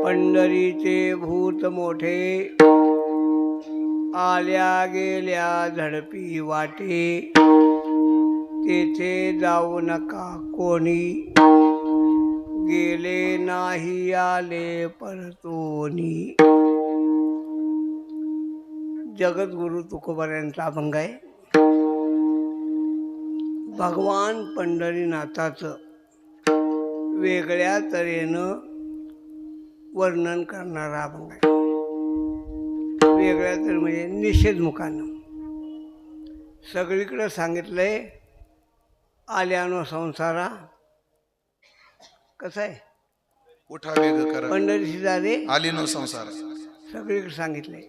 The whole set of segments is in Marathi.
पंढरीचे भूत मोठे, आल्या गेल्या झडपी वाटे, तेथे जाऊ नका कोणी, गेले नाही आले परतोनी. जगद्गुरु तुकोबारायांचा अभंग आहे. भगवान पंढरीनाथाचं वेगळ्या तऱ्हेनं वर्णन करणारा अभंग आहे. वेगळ्या तऱ्हे म्हणजे निषेधमुखानं. सगळीकडे सांगितलंय आल्यानो संसारा, कसं आहे, उठा वेग करा पंढरीशी जारे आलीनो संसार. सगळीकडे सांगितलंय.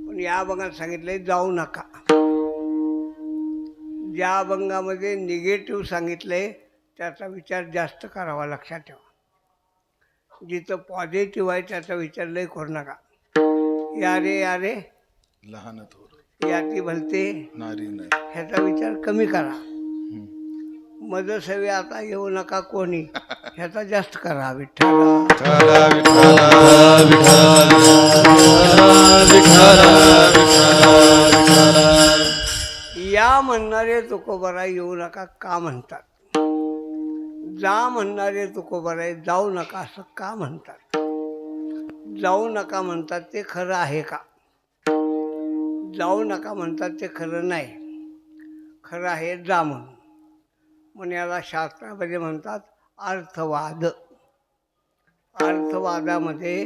पण या अभंगात सांगितलंय जाऊ नका. ज्या अभंगामध्ये निगेटिव्ह सांगितलंय त्याचा विचार जास्त करावा, लक्षात ठेवा. जिथं पॉझिटिव्ह आहे त्याचा विचार लय करू नका. या रे लहान थोर याती भलते नारी नाही. ह्याचा विचार कमी करा. मज सवे आता येऊ नका कोणी ह्याचा जास्त करा. या म्हणणारे तुकोबारा येऊ नका का म्हणतात? जा म्हणणारे तुकोबारा जाऊ नका असं का म्हणतात? जाऊ नका म्हणतात ते खरं आहे का? जाऊ नका म्हणतात ते खरं नाही. खरं आहे जा म्हणून. म्हणून याला शास्त्रामध्ये म्हणतात अर्थवाद. अर्थवादामध्ये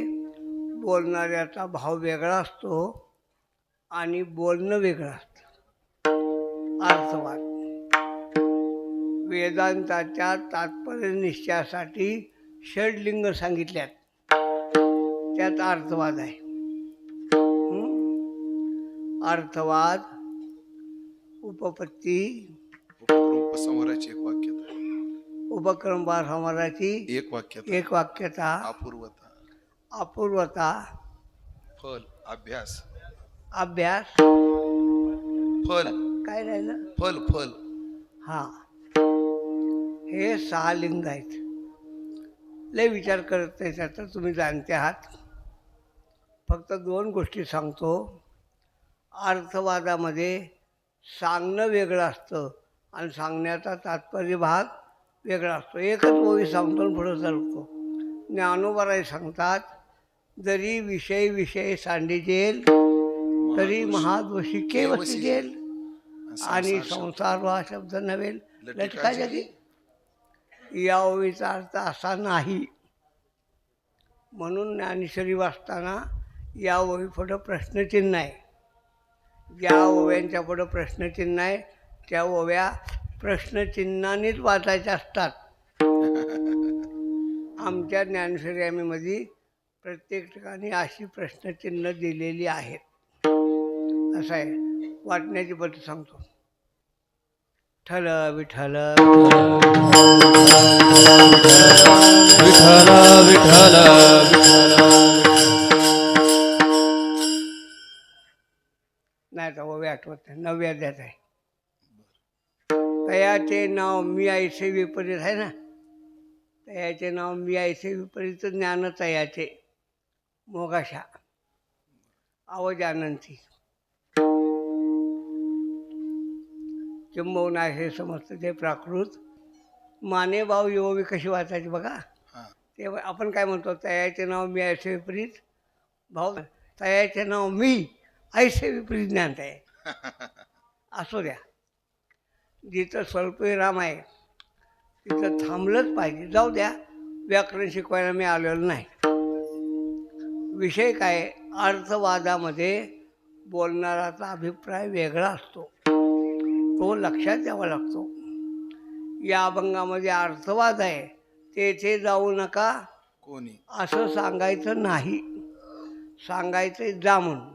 बोलणाऱ्याचा भाव वेगळा असतो आणि बोलणं वेगळं असतं. अर्थवाद वेदांताच्या तात्पर्य निश्चयासाठी षडलिंग सांगितल्यात, त्यात अर्थवाद आहे. अर्थवाद, उपपत्ती, समोराची एक वाक्यता, उपक्रम समाराची एक वाक्यता, एक वाक्यता, अपूर्वता, अपूर्वता, फल, अभ्यास, अभ्यास, फल, काय राहिलं, फल फल. हा, हे 6 लिंग आहेत. लय विचार करत नाही त्याचा, तुम्ही जाणते आहात. फक्त 2 गोष्टी सांगतो. अर्थवादामध्ये सांगणं वेगळं असतं आणि सांगण्याचा तात्पर्य भाग वेगळा असतो. एकच ओवी सांगतो आणि पुढं चालतो. ज्ञानोबाराय सांगतात, जरी विषय विषय सांडिजेल तरी महादोषी के वसिजेल, आणि संसार हा शब्द नव्हेल लटका जगी. या ओवीचा अर्थ असा नाही. म्हणून ज्ञानेश्वरी वाचताना या ओवी पुढं प्रश्नचिन्ह आहे. ज्या ओव्यांच्या पुढं प्रश्नचिन्ह आहे त्या ओव्या प्रश्नचिन्हानेच वाचायच्या असतात. आमच्या ज्ञानेश्वरी आम्हीमध्ये प्रत्येक ठिकाणी अशी प्रश्नचिन्ह दिलेली आहेत. असं आहे. वाटण्याची पद्धत सांगतो. ठल विठ्ठल विठ्ठल विठ्ठल नाही तर ओव्या आठवत नाही. 9व्या अध्यायात आहे. तयाचे नाव मी ऐसे विपरीत आहे ना. तयाचे नाव मी ऐसे विपरीत ज्ञान तयाचे मोगाशा अवजानंती किंबहुना हे समजतं ते प्राकृत. माने भाव योवी कशी वाचायची बघा. ते आपण काय म्हणतो, तयाचे नाव मी ऐसे विपरीत भाऊ, तयाचे नाव मी ऐसे विपरीत ज्ञान आहे. असू द्या. जिथं स्वल्पविराम आहे तिथं थांबलंच पाहिजे. जाऊ द्या, व्याकरण शिकवायला मी आलेलो नाही. विषय काय, अर्थवादामध्ये बोलणाराचा अभिप्राय वेगळा असतो, तो लक्षात द्यावा लागतो. या अभंगामध्ये अर्थवाद आहे, तेथे जाऊ नका कोणी असं सांगायचं नाही. सांगायचं जा म्हणून.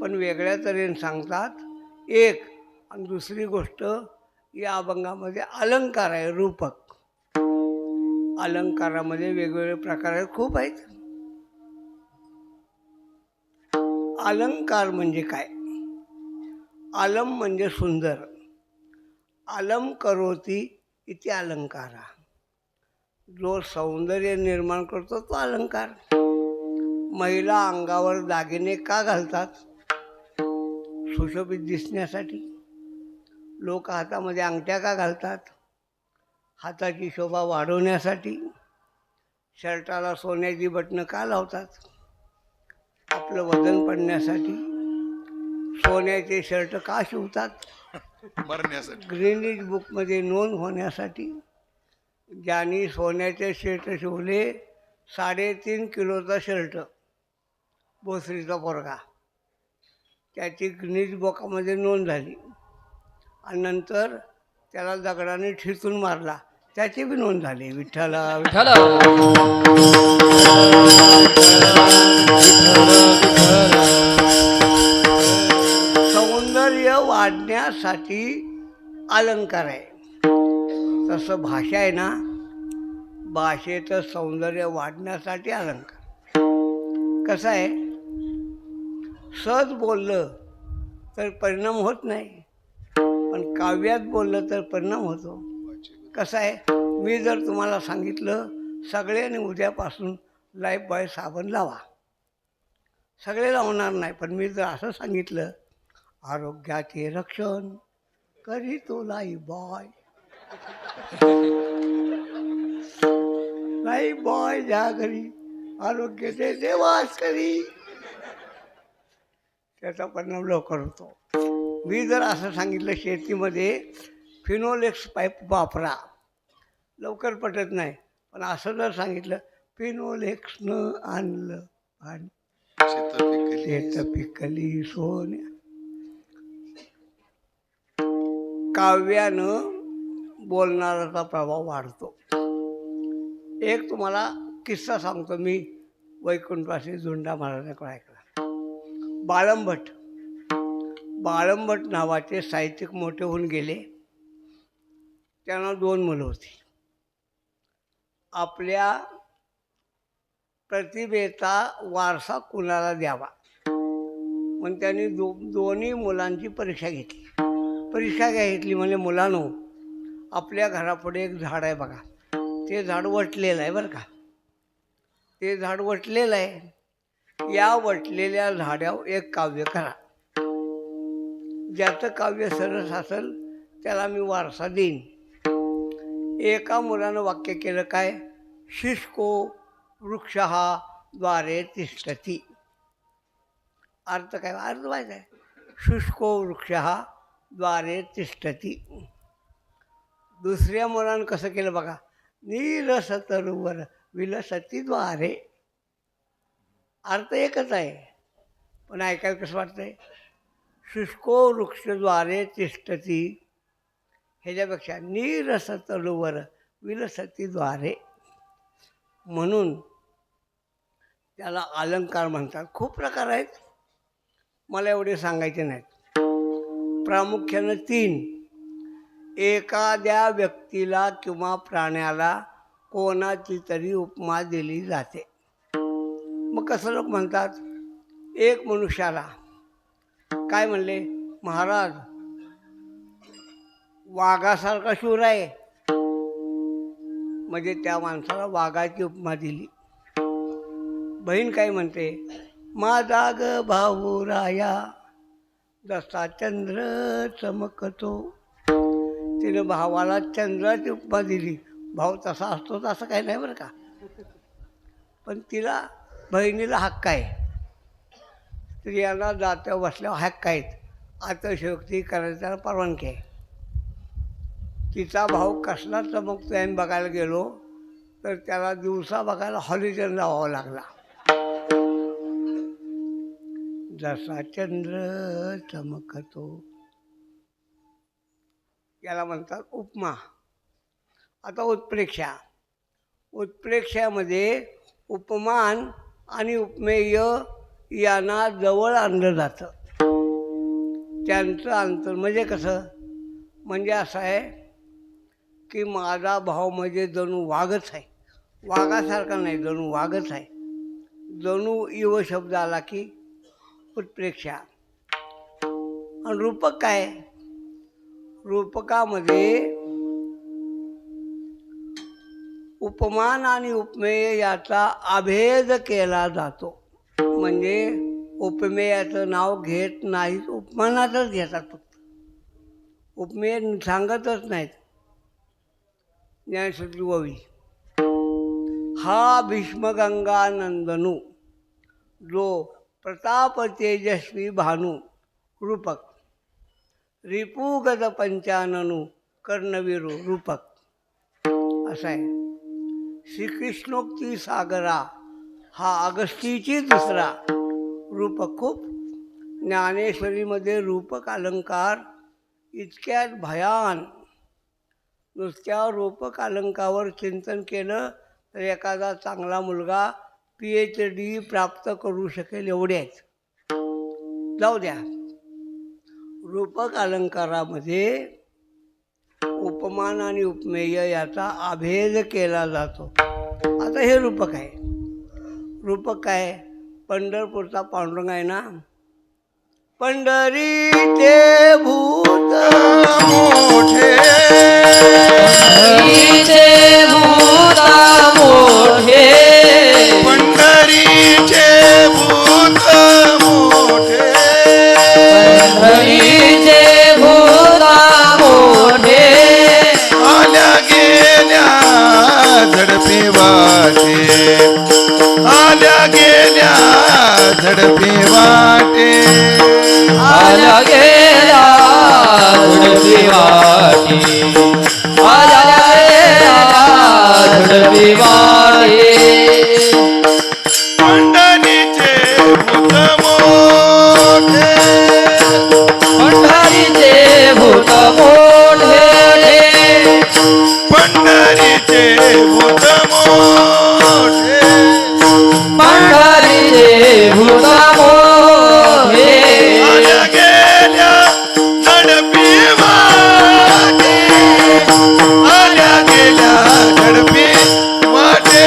पण वेगळ्या तऱ्हेने सांगतात. एक आणि दुसरी गोष्ट, या अभंगामध्ये अलंकार आहे, रूपक. अलंकारामध्ये वेगवेगळे प्रकार आहेत, खूप आहेत. अलंकार म्हणजे काय? अलम म्हणजे सुंदर. अलम करोती इति अलंकारा. जो सौंदर्य निर्माण करतो तो अलंकार. महिला अंगावर दागिने का घालतात? सुशोभित दिसण्यासाठी. लोक हातामध्ये अंगठ्या का घालतात? हाताची शोभा वाढवण्यासाठी. शर्टाला सोन्याची बटणं का लावतात? आपलं वजन पडण्यासाठी. सोन्याचे शर्ट का शिवतात? मरण्यासाठी. ग्रीनिज बुकमध्ये नोंद होण्यासाठी. ज्यांनी सोन्याचे शर्ट शिवले 3.5 किलोचा शर्ट, भोसरीचा पोरगा, त्याची ग्रीनिज बुकामध्ये नोंद झाली. आणि नंतर त्याला दगडाने ठेचून मारला, त्याची बी नोंद झाली. विठ्ठला विठ्ठल सौंदर्य वाढण्यासाठी अलंकार आहे. तसं भाषा आहे ना, भाषेचं सौंदर्य वाढण्यासाठी अलंकार. कसं आहे, सहज बोललं तर परिणाम होत नाही, पण काव्यात बोललं तर परिणाम होतो. कसं आहे, मी जर तुम्हाला सांगितलं सगळ्यांनी उद्यापासून लाईफबॉय साबण लावा, सगळे लावणार नाही. पण मी जर असं सांगितलं आरोग्याचे रक्षण करी तो लाईफबॉय, लाईफबॉय ज्या घरी आरोग्याचे देवास करी, त्याचा परिणाम लवकर होतो. मी जर असं सांगितलं शेतीमध्ये फिनोलेक्स पाईप वापरा, लवकर पटत नाही. पण असं जर सांगितलं फिनोलेक्सनं आणलं आणि शेत पिकली सोन्या. काव्यानं बोलणाराचा प्रभाव वाढतो. एक तुम्हाला किस्सा सांगतो मी, वैकुंठवासी झुंडा महाराजांकडे ऐकला. बाळंभट नावाचे साहित्यिक मोठे होऊन गेले. त्यांना 2 मुलं होती. आपल्या प्रतिभेचा वारसा कुणाला द्यावा म्हणून त्यांनी दोन्ही मुलांची परीक्षा घेतली. परीक्षा घेतली म्हणजे, मुलांनो, आपल्या घरापुढे एक झाड आहे बघा, ते झाड वटलेलं आहे बरं का, ते झाड वटलेलं आहे. या वटलेल्या झाडावर एक काव्य करा. ज्याचं काव्य सरस असेल त्याला मी वारसा देईन. एका मुलानं वाक्य केलं काय, शुष्को वृक्षः द्वारे तिष्ठती. अर्थ काय, अर्थ माहिती आहे, शुष्को वृक्षः द्वारे तिष्ठती. दुसऱ्या मुलानं कसं केलं बघा, नीरसतरुवर विलसती द्वारे. अर्थ एकच आहे, पण ऐकायला कसं वाटतंय, शुष्को वृक्षद्वारे तिष्ठती ह्याच्यापेक्षा नीरसतरुवर विलसती द्वारे. म्हणून त्याला अलंकार म्हणतात. खूप प्रकार आहेत, मला एवढे सांगायचे नाहीत. प्रामुख्यानं 3. एखाद्या व्यक्तीला किंवा प्राण्याला कोणाची तरी उपमा दिली जाते. मग कसं लोक म्हणतात, एक मनुष्याला काय म्हणले, महाराज वाघासारखा शूर आहे, म्हणजे त्या माणसाला वाघाची उपमा दिली. बहीण काय म्हणते, माझा ग भाऊ राया जसा चंद्र चमकतो. तिने भावाला चंद्राची उपमा दिली. भाऊ तसा असतो असं काही नाही बरं का, पण तिला बहिणीला हक्क आहे. स्त्रियांना जात्या बसल्यावर हक्क आहेत, आत्मशक्ती करायला त्याला परवानगी आहे. तिचा भाऊ कसला चमकतो आहे बघायला गेलो तर त्याला दिवसा बघायला हॉलिडेन लावावा लागला. जसा चंद्र चमकतो, याला म्हणतात उपमा. आता उत्प्रेक्षा. उत्प्रेक्षामध्ये उपमान आणि उपमेय यांना जवळ आणलं जातं. त्यांचं अंतर म्हणजे कसं, म्हणजे असं आहे की माझा भाव म्हणजे जणू वाघच आहे, वाघासारखा नाही, जणू वाघच आहे. जणू इव शब्द आला की उत्प्रेक्षा. आणि रूपक काय, रूपकामध्ये उपमान आणि उपमेय याचा अभेद केला जातो. म्हणजे उपमेयाचं नाव घेत नाहीत, उपमानातच घेतात फक्त. उपमेय सांगतच नाहीत. ज्ञानशक्ती ओवी. हा भीष्मगंगानंदनू जो प्रताप तेजस्वी भानू रूपक, रिपुगत पंचाननू कर्णवीरू रूपक असा आहे. श्रीकृष्णोक्ती सागरा हा अगस्तीची दुसरा रूपक. खूप ज्ञानेश्वरीमध्ये रूपक अलंकार इतक्यात भयान. नुसत्या रूपक अलंकावर चिंतन केलं तर एखादा चांगला मुलगा PhD प्राप्त करू शकेल एवढे आहेत. जाऊ द्या. रूपक अलंकारामध्ये उपमान आणि उपमेय याचा अभेद केला जातो. आता हे रूपक आहे. रूपक काय? पंढरपूरचा पांडुरंग आहे ना. पंढरीचे भूत मोठे पंढरीचे भूत मोठे, पंढरीचे भूत मोठे, पंढरीचे भूत मोठे, आल्या गेल्या झडपी वाटे, आल्या गेल्या झडपी वाटे, आल्या गेल्या झडपी वाटे, आल्या गेल्या झडपी वाटे. पंढरीचे भूत मोठे, पंढरीचे भूत मोठे, पंढरीचे भूत मोठे, पंढरीचे भूत मोठे, आल्या गेल्या झडपी वाटे, आल्या गेल्या झडपी वाटे,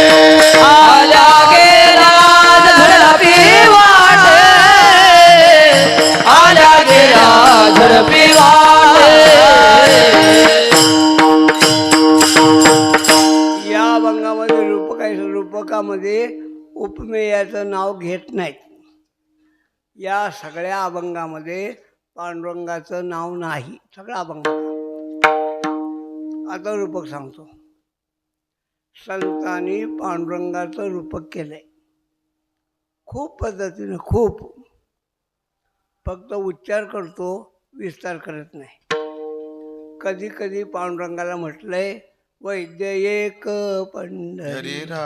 आल्या गेला झडपी वाटे, आल्या गेला झडपी वाटे. या अभंगामध्ये रूपक आहे. रूपकामध्ये उपमेयाचं नाव घेत नाहीत. या सगळ्या अभंगामध्ये पांडुरंगाचं नाव नाही. सगळा अभंग. आता रूपक सांगतो. संतांनी पांडुरंगाचं रूपक केलंय खूप पद्धतीनं. खूप. फक्त उच्चार करतो, विस्तार करत नाही. कधी कधी पांडुरंगाला म्हटलंय वैद्य एक पंढरी, हरिरा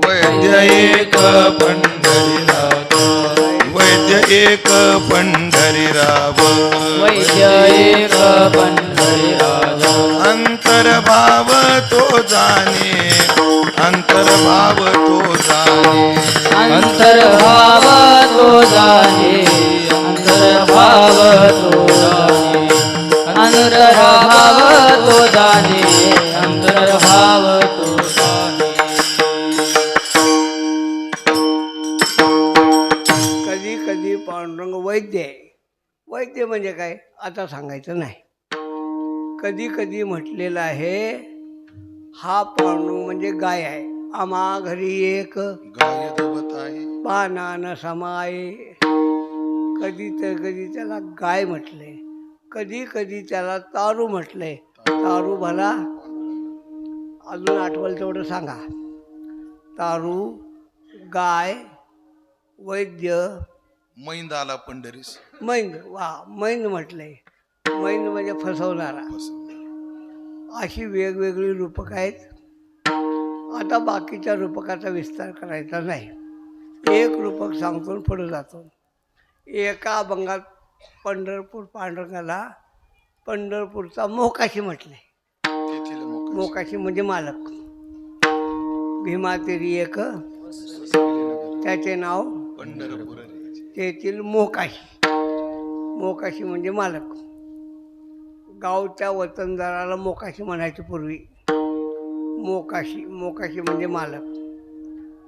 वैद्य एक पंढरीराव, वैद्य एक पंढरीराव, वैद्य एक पंढरीराज, अंतर्भाव तो जाणे, अंतर्भाव तो जाणे, अंतर्भाव तो जाणे, अंतर्भाव तो जाणे, अंतर्भाव तो जाणे, अंतर्भाव तो जाणे. कधी कधी पांडुरंग वैद्य आहे. वैद्य म्हणजे काय आता सांगायचं नाही. कधी कधी म्हटलेलं आहे हा पांडुरंग म्हणजे गाय आहे. आम्हा घरी एक गाय दुभत आहे, पानान समाये. कधी तर कधी त्याला गाय म्हटले, कधी कधी त्याला तारू म्हटले. तारू भला अजून आठवलं तेवढं सांगा. तारू, गाय, वैद्य, मैंद आला पंढरीस, मैंद. वा, मैंद म्हटले. मैंद म्हणजे फसवणारा. अशी वेगवेगळी रूपक आहेत. आता बाकीच्या रूपकाचा विस्तार करायचा नाही. एक रूपक सांगतो आणि पुढे जातो. एका अभंगात पंढरपूर पांडुरंगाला पंढरपूरचा मोकाशी म्हटले. तेथील मोकाशी. मोकाशी म्हणजे मालक. भीमातेरी एक त्याचे नाव पंढरपूर तेथील मोकाशी. मोकाशी म्हणजे मालक. गावच्या वतनदाराला मोकाशी म्हणायचे पूर्वी. मोकाशी. मोकाशी म्हणजे मालक.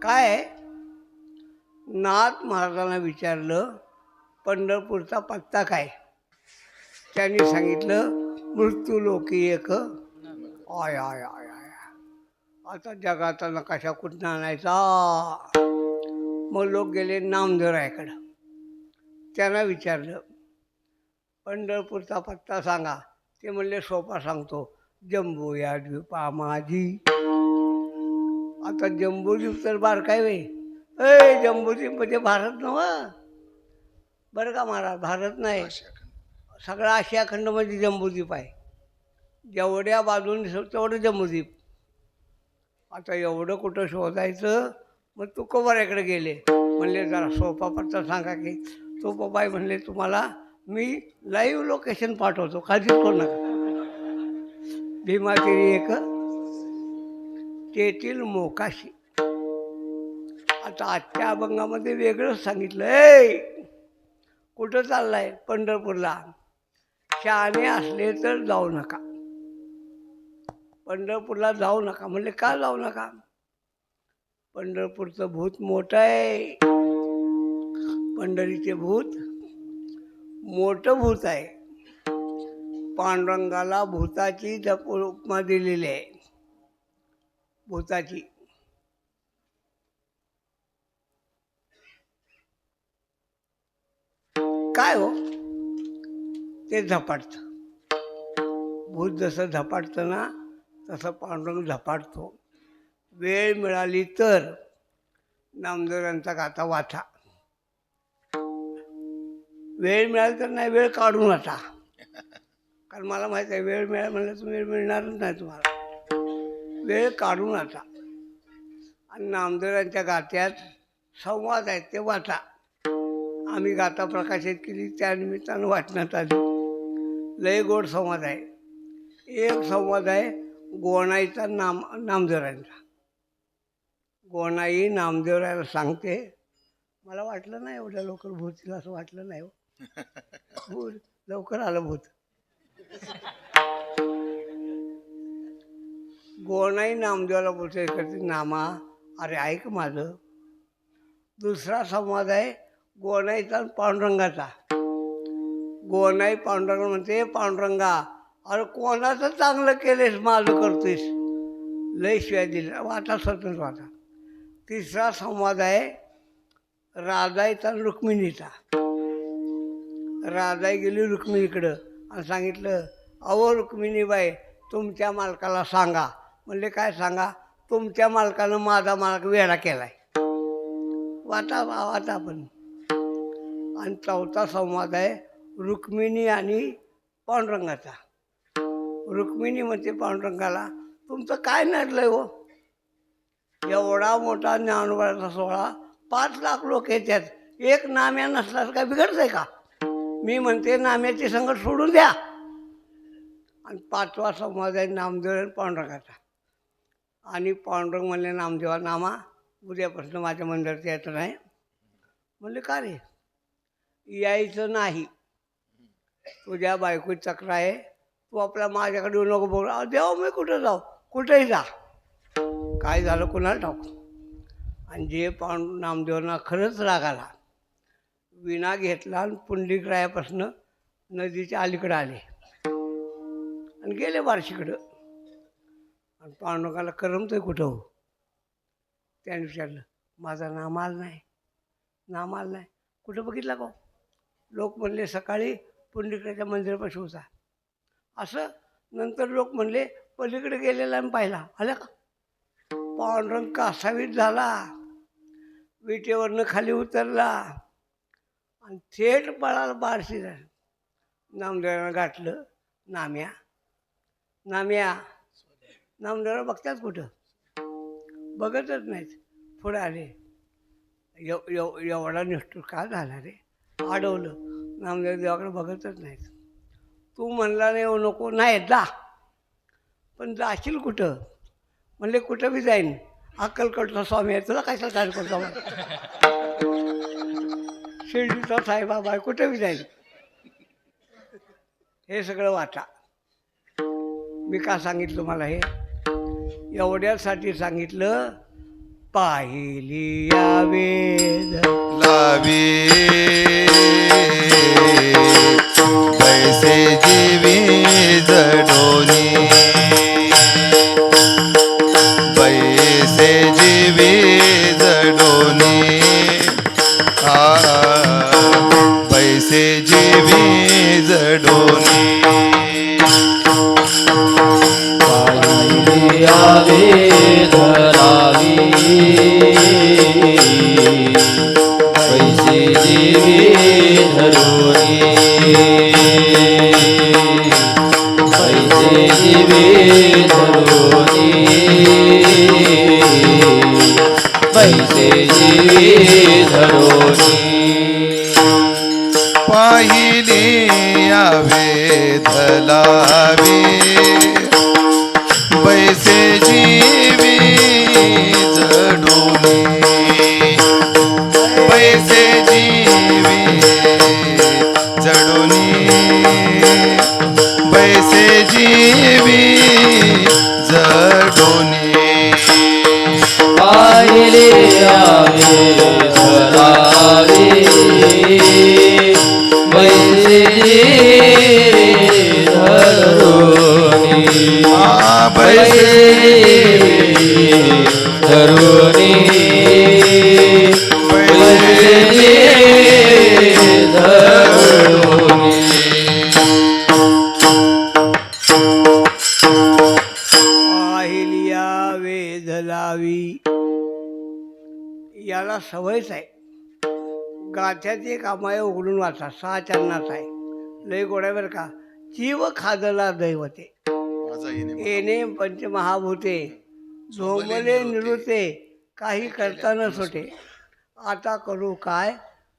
काय आहे? नाथ महाराजांना विचारलं पंढरपूरचा पत्ता काय. त्यांनी सांगितलं मृत्यूलोकी एक. I I I I. आता जगाचा नकाशा कुठून आणायचा. मग लोक गेले नामदेवरायाकडं. त्यांना विचारलं पंढरपूरचा पत्ता सांगा. ते म्हणले सोपा सांगतो, जम्बो या द्वीपा माझी. आता जम्बूद्वीप तर बारकाय वे. जम्बूद्वीप म्हणजे भारत नव्हं बरं का महाराज, भारत नाही. आशिया सगळा आशिया खंडमध्ये जम्बूद्वीप आहे. जेवढ्या बाजून तेवढं जम्बूद्वीप. आता एवढं कुठं शोधायचं. मग तुकोबाराकडे गेले. म्हणले जरा सोपा पत्ता सांगा की. तुकोबाई म्हणले तुम्हाला मी लाईव्ह लोकेशन पाठवतो, काळजीच करू नका. भीमातिरी एक तेथील मोकाशी. आता आजच्या अभंगामध्ये वेगळंच सांगितलं. कुठं चाललाय? पंढरपूरला. शहाणे असले तर जाऊ नका, पंढरपूरला जाऊ नका. म्हणले का जाऊ नका? पंढरपूरचं भूत मोठं आहे. पंढरीचे भूत मोठं भूत आहे. पांडुरंगाला भूताची उपमा दिलेली आहे. भूताची. काय हो ते झपाटतं. भूत जसं झपाटतं ना तसं पांडुरंग झपाटतो. वेळ मिळाली तर नामदेवांचा गाथा वाचा. वेळ मिळाली तर नाही, वेळ काढून वाचा. कारण मला माहीत आहे वेळ मिळाला म्हणलं तर वेळ मिळणारच नाही तुम्हाला. वेळ काढून वाचा. आणि नामदेवांच्या गात्यात संवाद आहेत ते वाचा. आम्ही गाथा प्रकाशित केली त्यानिमित्तानं वाचण्यात आली. लय गोड संवाद आहे. एक संवाद आहे गोणाईचा नामदेवरायांचा. गोणाई नामदेवरायाला सांगते, मला वाटलं नाही एवढ्या लवकर भूत येईल असं वाटलं नाही हो. भूत लवकर आलं भूत. गोणाई नामदेवाला बोलते करते, नामा अरे ऐक माझं. दुसरा संवाद आहे गोणाईचा पांडुरंगाचा. गोणाई पांडुरंग म्हणते, पांडुरंगा अरे कोणाचं चांगलं केलेस माझं करतोयस. लय शिवाय दिल्या वाटा स्वतंत्र वाटा. तिसरा संवाद आहे राधाईचा आणि रुक्मिणीचा. राधाई गेली रुक्मिणीकडं आणि सांगितलं, अहो रुक्मिणीबाई तुमच्या मालकाला सांगा. म्हणले काय सांगा? तुमच्या मालकानं माझा मालक वेडा केलाय. वाटा वाटा पण. आणि चौथा संवाद आहे रुक्मिणी आणि पांडुरंगाचा. रुक्मिणी म्हणते पांडुरंगाला, तुमचं काय नडलंय हो? एवढा मोठा ज्ञानोबाचा सोहळा 5 लाख लोक येतात, एक नाम्या नसला तर काय बिघडतंय का? मी म्हणते नाम्याची संगत सोडून द्या. आणि 5वा संवाद आहे नामदेव आणि पांडुरंगाचा. आणि पांडुरंग म्हणले नामदेवा नामा उद्यापासून माझ्या मंदिरात यायचं नाही. म्हणले का रे? यायचं नाही, तुझ्या बायकोची तक्रार आहे, तू आपल्या माझ्याकडे येऊ नको. बोल देव मी कुठं जाऊ? कुठेही जा. काय झालं कुणाला ठाऊक. आणि जे नामदेवांना खरंच राग आला, विणा घेतला आणि पुंडलिकरायापासून नदीच्या अलीकडे आले आणि गेले बार्शीकडं. आणि पांडुरंगाला करमतोय कुठं हो? त्याने विचारलं, माझा नाम आला नाही, नाम आला नाही. कुठं बघितला का? लोक म्हणले सकाळी पुंडलिकाच्या मंदिरापाशी होता असं. नंतर लोक म्हणले पलीकडे गेलेला आणि पाहिला. आल्या का? पांडुरंग कासावीत झाला, विटेवरनं खाली उतरला आणि थेट पळाला बारशीला. नामदेवाला गाठलं, नाम्या नाम्या. नामदेवाला बघतात कुठं? बघतच नाहीत. पुढे आले. एवढा निष्ठूर का झाला रे? अडवलं. नामदेव देवाकडे बघतच नाहीत. तू म्हणला नाही येऊ नको, नाही जा. पण जाशील कुठं? म्हणले कुठं बी जाईन. अक्कलकोटचा स्वामी आहे, तुला कशाला काय करतो? शिर्डीचा साईबाबा आहे, कुठं बी जाईन. हे सगळं वाचा. मी का सांगितलं मला हे? एवढ्यासाठी सांगितलं, पाहिली या वेद लावी पैसे जीवी जडोनी वेध लावी पैसे देवी धरुनी पैसे देवी धरुनी पैसे देवी धरुनी पाहिली यावे धलावे पैसे जीवी जडोनी पैसे जीवी जडोनी पैसे जीवी जडोनी पाहिले आवे धरावे पैसे धरुनी पैसे धरुनी पैसे धरुनी पाहिलिया वेध लावी याला सवयच आहे. गाथ्यात एक अमाय उघडून वाचा 6 चरणाचा आहे. लय गोड्या बरं का. जीव खादला दैवते माझा येणे पंचमहाभूते झोंबले निरुते काही करता न सुटे. आता करू काय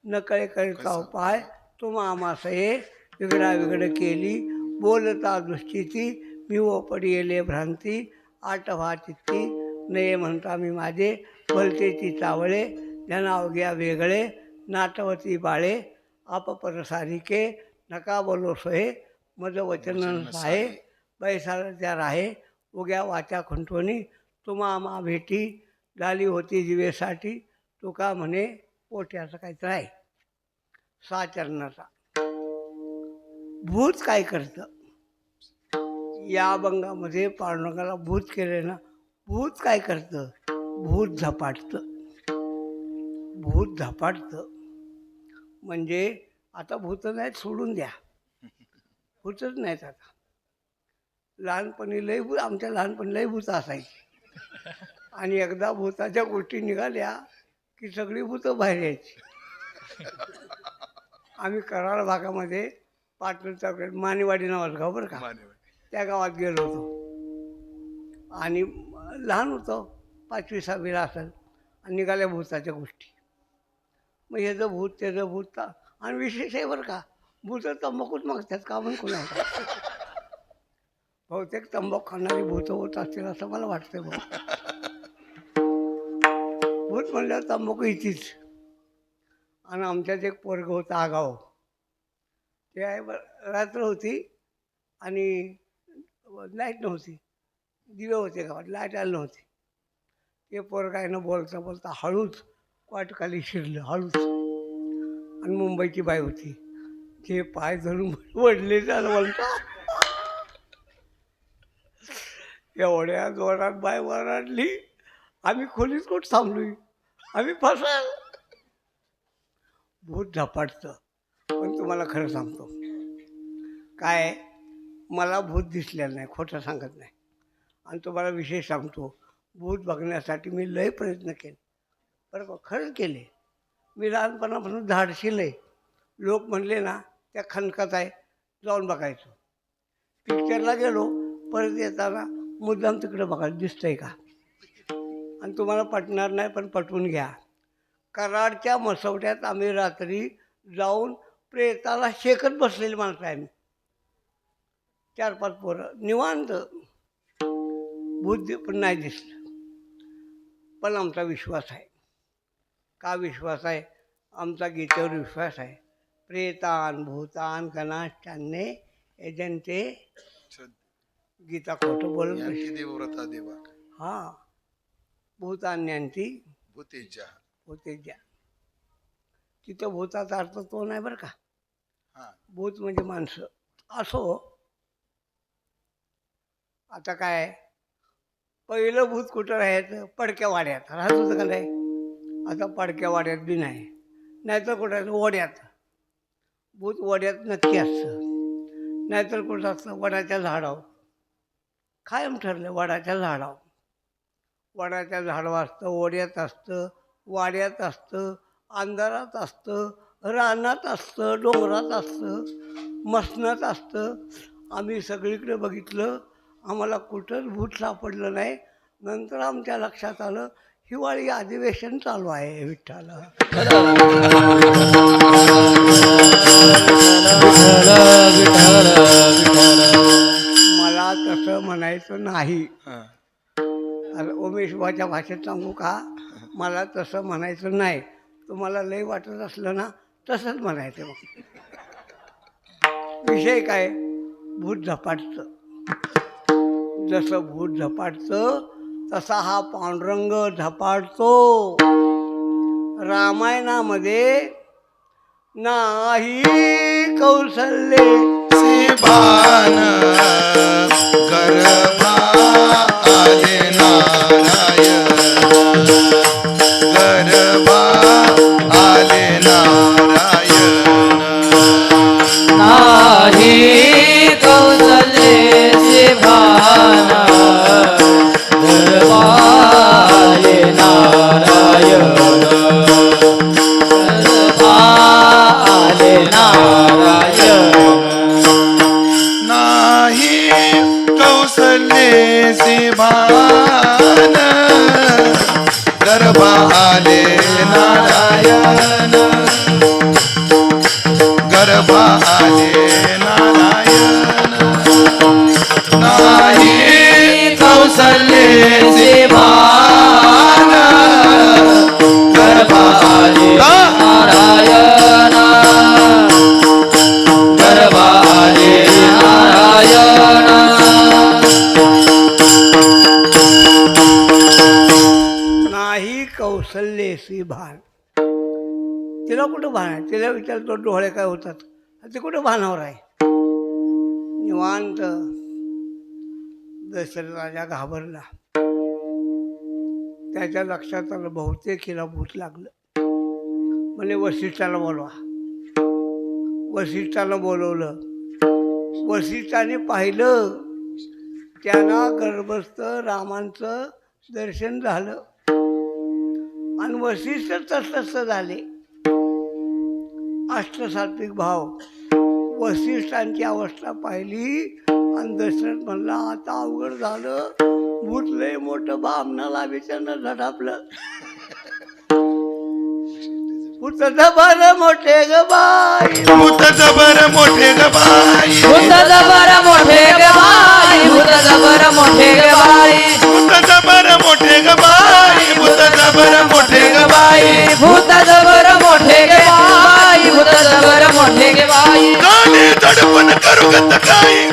नकळे करिता उपाय तुम आमासये विघडा विघड केली बोलता दुश्चिती मी ओपडी येले भ्रांती आटभा चित्ती नये म्हणता मी माझे भलतेची चावळे ज्यांना अवघ्या वेगळे नाटवती बाळे अपपरसारिके नका बोलो सोहे मज वचन साहे बैसार त्या राहे उग्या वाचा खुंटवणी तुम्हा आम्हा भेटी झाली होती जीवेसाठी तुका म्हणे पोट्याचं काहीतरी आहे. 6 चरणाचा. भूत काय करतं या अभंगामध्ये पांडुरंगाला भूत केले ना. भूत काय करतं भूत झपाटतं. भूत झपाटतं म्हणजे आता भूत नाहीत सोडून द्या. भूतच नाहीत आता. लहानपणी लई भूत आमच्या लहानपणी लई भूत असायची आणि एकदा भूताच्या गोष्टी निघाल्या की सगळी भूतं बाहेर यायची. आम्ही कराड भागामध्ये पाटणचा मानेवाडी नावाचं गाव बरं का त्या गावात गेलो होतो आणि लहान होतो 5वी 6वीला असेल आणि निघाल्या भूताच्या गोष्टी. मग ह्याचं भूत त्याचं भूत आणि विशेष आहे बरं का भूत तंबाखूच मागतात का म्हणून कोणा बहुतेक तंबाखू खाणारी भूत होत असतील असं मला वाटतं. भूत म्हणल्यावर तंबाखू इथीच. आणि आमच्यात एक पोरगं होतं आगाव. ते आहे रात्र होती आणि लाईट नव्हती. दिवे होते गावात लाईट आली नव्हती. ते पोरगं आहे ना बोलता बोलता हळूच वाटखाली शिरलं हळूच. आणि मुंबईची बाई होती ते पाय धरून वडले त्याला बोलता एवढ्या जोरात बाय वरडली. आम्ही खोलीच कुठं थांबलोय. आम्ही फसाल. भूत झपाटतं. पण तुम्हाला खरं सांगतो काय मला भूत दिसलेलं नाही खोटं सांगत नाही. आणि तुम्हाला विशेष सांगतो भूत बघण्यासाठी मी लय प्रयत्न केले बरं का खरंच केले. मी लहानपणापासून धाडशील आहे. लोक म्हणले ना त्या खणकात आहे जाऊन बघायचो. पिक्चरला गेलो परत येताना मुद्दाम तिकडं बघायला दिसतंय का. आणि तुम्हाला पटणार नाही पण पटवून घ्या. कराडच्या मसवट्यात आम्ही रात्री जाऊन प्रेताला शेकत बसलेली माणसं आहे. आम्ही 4-5 पोरं निवांत. भूत पण नाही दिसलं. पण आमचा विश्वास आहे. का विश्वास आहे आमचा गीतेवर विश्वास आहे. प्रेतान भूतान गणाष्टान्ने एजंते गीता खोटं बोलत नाही. देवव्रता देवा हां भूतान्यांती भूतेजा भूतेजा. तिथं भूताचा अर्थ तो नाही बरं का. हा भूत म्हणजे माणसं असो. आता काय पहिलं भूत कुठं राहायचं पडक्या वाड्यात राहत होतं का नाही. आता पडक्या वाड्यात बी नाही. नाहीतर कुठं आहे वड्यात. भूत वड्यात नक्की असतं. नाहीतर कुठं असतं वडाच्या झाडावर. कायम ठरलं वडाच्या झाडावर. वडाच्या झाडावर असतं, ओढ्यात असतं, वाड्यात असतं, अंधारात असतं, रानात असतं, डोंगरात असतं, मसनात असतं. आम्ही सगळीकडे बघितलं, आम्हाला कुठंच भूत सापडलं नाही. नंतर आमच्या लक्षात आलं हिवाळी अधिवेशन चालू आहे विठ्ठला. मला तसं म्हणायचं नाही. हा. आता उमेशबाच्या भाषेत सांगू का, मला तसं म्हणायचं नाही. तुम्हाला लय वाटत असलं ना तसंच म्हणायचं. मग विषय काय, भूत झपाटचं. जसं भूत झपाटतं तसा हा पांडुरंग झपाटतो. रामायणामध्ये नाही कौशल्ये शिवान गर्भा आले नारायण, गर्भा आले नारायण. नाही कौशल्ये भान गर्भाले नारायण, गर्भाले नारायण. नाही कौशल्ये शिवान गर्भा आले नारायण, गर्भा आले नारायण. नाही कौशल्ये भान गर्भाले नारायण, गर्भाले नारायण. नाही कौशल्येसी भान. तिला कुठं भान आहे? तिला विचारतो डोळे काय होतात, ते कुठं भानावर आहे? निवांत. दशरथ राजा घाबरला. त्याच्या लक्षात आलं बहुतेक हिला भूत लागलं. म्हणजे वसिष्ठाला बोलवा. वसिष्ठाला बोलवलं. वसिष्ठाने पाहिलं, त्यांना गर्भस्थ रामांचं दर्शन झालं आणि वसिष्ठ तटस्थ झाले. अष्टसात्विक भाव. वसिष्ठांची अवस्था पाहिली आणि दशरथ म्हणला आता अवघड झालं, भूत लय मोठं बामणाला विचारलं झटापलं. भूत जबर मोठे ग बाई, भूत जबर मोठे ग बाई, भूत जबर मोठे ग बाई, भूत जबर मोठे ग बाई, भूत जबर मोठे ग बाई, भूत जबर मोठे ग बाई. भूत जबर मोठे ग बाई, भूत जबर मोठे ग बाई. झाली झडपण करू गत काही,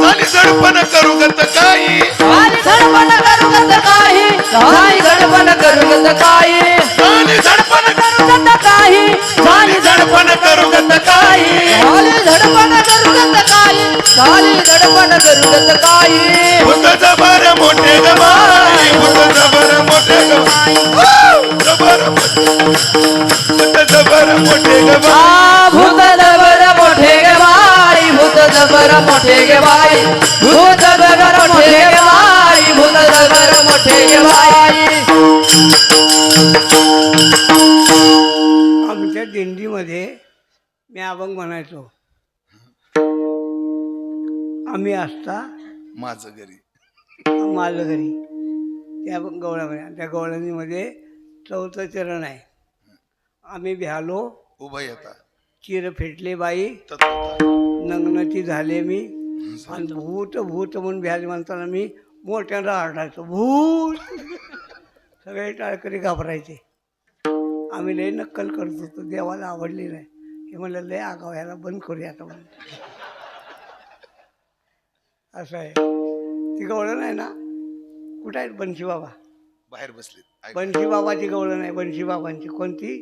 झाली झडपण करू गत काही, झाली झडपण करू गत काही, झाली झडपण करू गत काही, झाली झडपण करू गत काही, झाली झडपण करू गत काही. झाली झडपण करू गत काही, झाली झडपण करू गत काही. भूत जबर मोठे ग बाई, भूत जबर मोठे ग बाई, जबर भूत जबर मोठे ग बाई. आ भूत जबर मोठे ग बाई, भूत जबर मोठे ग बाई, भूत जबर मोठे ग बाई, भूत जबर मोठे ग बाई. आमच्या दिंडीमध्ये मी अभंग म्हणायचो. आम्ही असता माझं घरी माझं घरी त्या गवळ्यामध्ये, त्या गवळणीमध्ये चौथं चरण आहे. आम्ही भ्यालो, उभा येता चिर फेटले बाई, तत्वता नग्नची झाले मी, आणि भूत भूत म्हणून भ्याले म्हणताना मी मोठ्यानं आरडायचो भूत. सगळे टाळकरी घाबरायचे. आम्ही लय नक्कल करत होतो, देवाला आवडली नाही. हे म्हणलं लय आगाव, ह्याला बंद करूया आता म्हणून. असं आहे. ती गवळण आहे ना, कुठं आहेत बनशी बाबा? बाहेर बसले. बनशी बाबाची गवळण आहे, बनशी बाबांची. कोणती?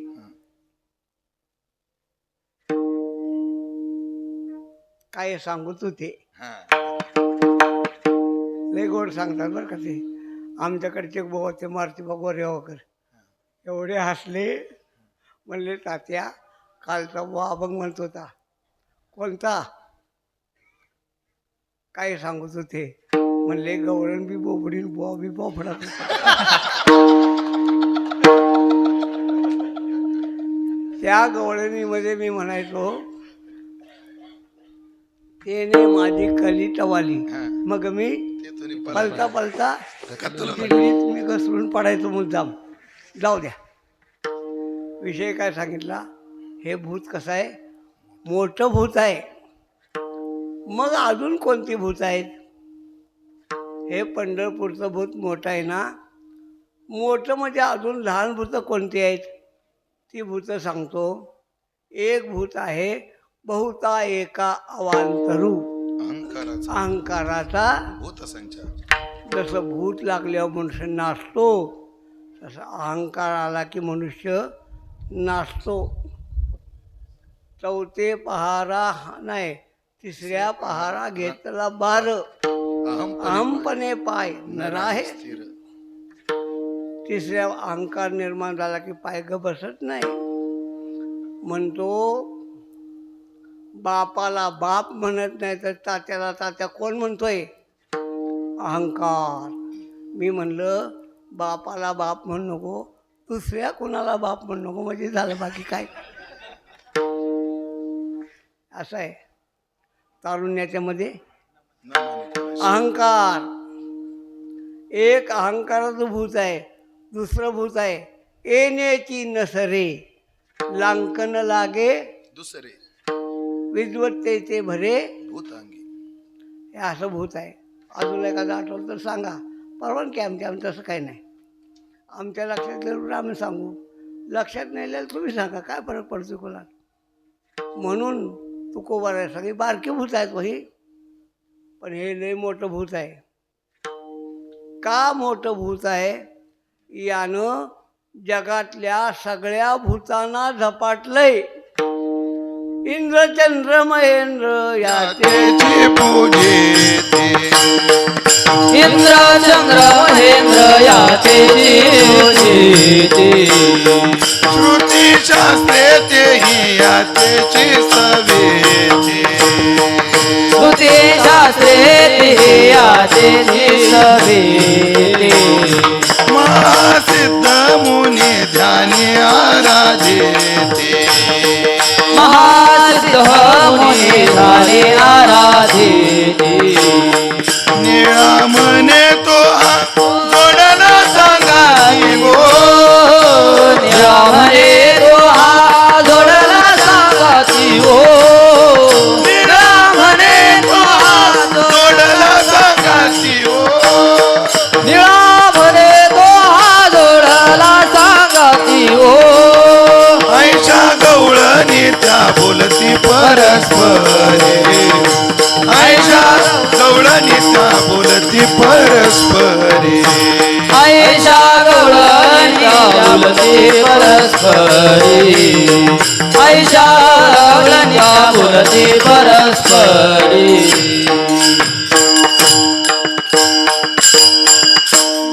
काय सांगत होते, लय गोड सांगतात बरं का ते. आमच्याकडचे भाऊ ते मारुती बाबा रेवाकर एवढे हसले. म्हणले तात्या कालचा बुवा अभंग म्हणत होता. कोणता? काय सांगत होते? म्हणले गवळण बी बोबडीन बुवा बी बोबडा. त्या गवळणीमध्ये मी म्हणायचो त्याने माझी कली टवाली. मग मी पलता पलता दिल्लीत मी घसरून पडायचो मुद्दाम. जाऊ द्या, विषय काय सांगितला. हे भूत कसं आहे, मोठं भूत आहे. मग अजून कोणती भूत आहेत. हे पंढरपूरचं भूत मोठं आहे ना. मोठं म्हणजे अजून लहान भूतं कोणती आहेत ती भूतं सांगतो. एक भूत आहे बहुता एका अवांतरू, अहंकाराचा भूत संचार. जसं भूत लागल्यावर मनुष्य नाचतो तसं अहंकार आला की मनुष्य नाचतो. चौथे पहारा नाही, तिसऱ्या पहारा घेतला बार, अहमपणे पाय नर आहे. तिसऱ्या अहंकार निर्माण झाला की पाय ग बसत नाही. म्हणतो बापाला बाप म्हणत नाही तर तात्याला तात्या कोण म्हणतोय, अहंकार. मी म्हणलं बापाला बाप म्हणू नको, दुसऱ्या कुणाला बाप म्हणू नको, म्हणजे झालं, बाकी काय. असं आहे तारुण्याच्या मध्ये अहंकार. एक अहंकाराचं भूत आहे. दुसरं भूत आहे येण्याची नसरे, लांकन लागे दुसरे विद्वत्तेचे भरे भूतांगी. हे असं भूत आहे. अजून एखादं आठवलं तर सांगा. परवानगी आमच्या, आमचं तसं काही नाही. आमच्या लक्षात जरूर आम्ही सांगू, लक्षात नाही लिहिलं तुम्ही सांगा, काय फरक पडतो कोणाला. म्हणून तुकोबार आहे, सगळी बारकी भूत आहेत वही, पण हे लय मोठं भूत आहे. का मोठं भूत आहे, यानं जगातल्या सगळ्या भूतांना झपाटलंय. इंद्र चंद्र महेंद्र याचे पूजेते इंद्र चंद्र महेंद्र याचे श्रुती शास्त्रे तेही यातेची सवेते. श्रुती शास्त्रे ते याचे सवेते. महासिद्ध मुनी ध्यानी आराधेते. महासिद्ध मुनी झाले आराधेते. निळा म्हणे तो जोडला सांगाई गो. निळा म्हणे तो हा जोडला सांगाती हो. निळा म्हणे तो जोडला सांगाती हो. निळा म्हणे तो हा जोडला सांगाती हो. ऐशा गवळणी त्या बोलती परस्परे. ऐशा गवळणी त्या बोलती परस्परे. ऐशा गवळण्या बोलते परस्परी. ऐशा गवळण्या बोलते परस्परी.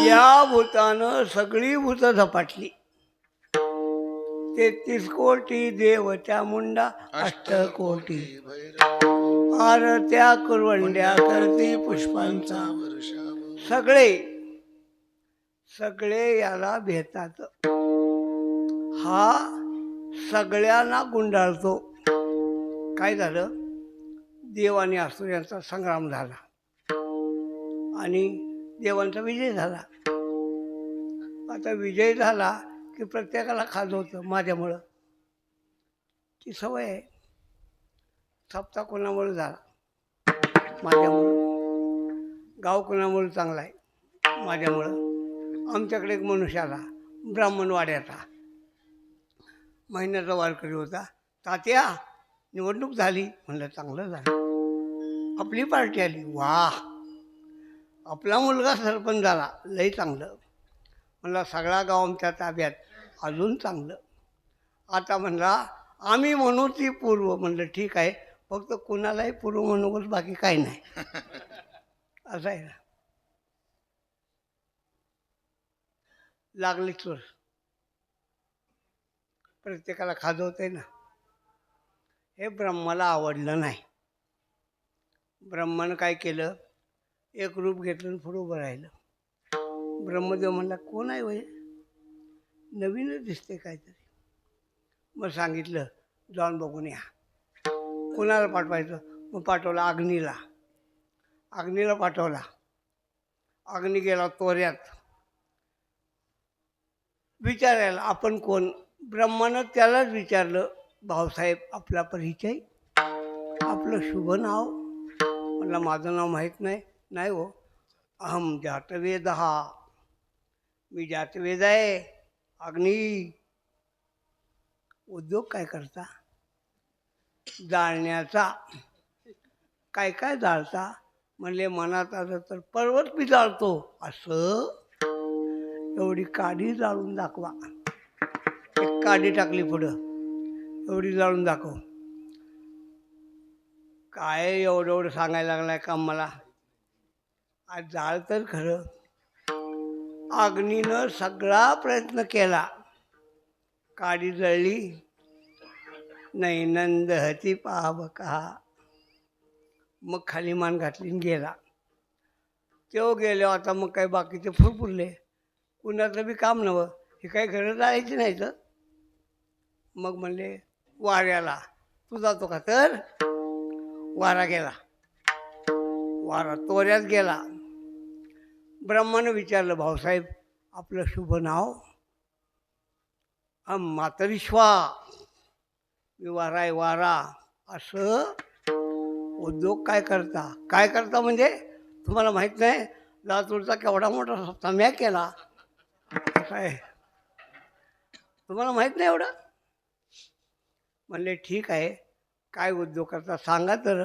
या भूतानं सगळी भूतं झपाटली. 33 कोटी देवच्या मुंडा अष्टकोटी. आरत्या कुरवंड्या करती पुष्पांचा. सगळे सगळे याला भेटतात. हा सगळ्यांना गुंडाळतो. काय झालं, देव आणि असुरांचा संग्राम झाला आणि देवांचा विजय झाला. आता विजय झाला की प्रत्येकाला खाजवतं माझ्यामुळं. ती सवय आहे. सप्ता कोणामुळे झाला, माझ्यामुळं. गाव कोणामुळे चांगला आहे, माझ्यामुळं. आमच्याकडे एक मनुष्य आला ब्राह्मणवाड्याचा, महिन्याचा वारकरी होता. तात्या निवडणूक झाली. म्हणलं चांगलं झालं, आपली पार्टी आली. वा, आपला मुलगा सरपंच झाला, लई चांगलं. म्हणला सगळा गाव आमच्या ताब्यात, अजून चांगलं. आता म्हणला आम्ही म्हणू ती पूर्व. म्हणलं ठीक आहे, फक्त कुणालाही पूर्व म्हणूनच, बाकी काही नाही. असं आहे ना. लागली चोर, प्रत्येकाला खाजवते ना. हे ब्रह्माला आवडलं नाही. ब्रह्मानं काय केलं, एक रूप घेतलं आणि पुढं उभं राहिलं. ब्रह्मदेव म्हणला, कोण आहे वय? नवीनच दिसते काहीतरी. मग सांगितलं, जाऊन बघून या. कोणाला पाठवायचं? मग पाठवलं अग्नीला. अग्नीला पाठवला. अग्नी गेला तोऱ्यात विचारायला, आपण कोण? ब्रह्मानं त्यालाच विचारलं, भाऊसाहेब आपला परिचय, आपलं शुभ नाव? म्हणलं माझं नाव माहीत नाही. नाही हो, अहम जातवेद, मी जातवेद आहे. अग्नी, उद्योग काय करता? जाळण्याचा. काय काय जाळता? म्हणले मनात आलं तर पर्वत मी जाळतो. असं? एवढी काडी जाळून दाखवा. एक काडी टाकली पुढं, एवढी जाळून दाखव. काय एवढं एवढं सांगायला लागलाय का मला? आज जाळ तर खरं. अग्नीनं सगळा प्रयत्न केला, काडी जळली नाही. नंद हती पावका. मग खाली मान घातली आणि गेला. तो गेलो. आता मग काय बाकीचे फुरफुरले. कुणाचं बी काम नवं, हे काही गरज जायची नाही तर. मग म्हणले वाऱ्याला, तू जातो का? तर वारा गेला. वारा तोऱ्यात गेला. ब्रह्मानं विचारलं, भाऊसाहेब आपलं शुभ नाव? मातरिश्वा, मी वारा आहे, वारा. असं? उद्योग काय करता? काय करता म्हणजे तुम्हाला माहीत नाही? लातूरचा केवढा मोठा सम्या केला. काय तुम्हाला माहीत नाही एवढं? म्हणले ठीक आहे, काय उद्योग करता सांगा तर.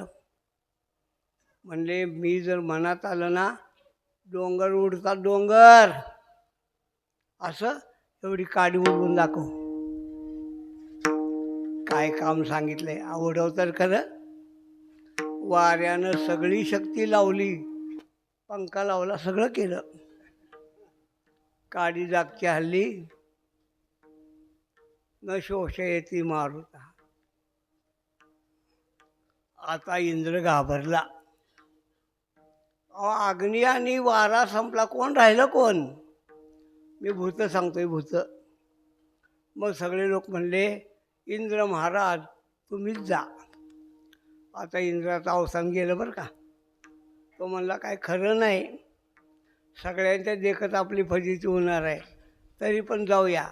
म्हणले मी जर मनात आलं ना, डोंगर उडतात, डोंगर. असं? एवढी काडी उडवून दाखव. काय काम सांगितलंय, आवडव तर खरं. वाऱ्यानं सगळी शक्ती लावली, पंखा लावला, सगळं केलं. काडी जागची हल्ली न शोषयती मारुता. आता इंद्र घाबरला. अग्नी आणि वारा संपला, कोण राहिलं? कोण? मी भूत सांगतोय, भूत. मग सगळे लोक म्हणले, इंद्र महाराज तुम्हीच जा. आता इंद्राचं अवसान गेलं बरं का. तो म्हणला काय खरं नाही, सगळ्यांच्या देखत आपली फजिती होणार आहे, तरी पण जाऊया.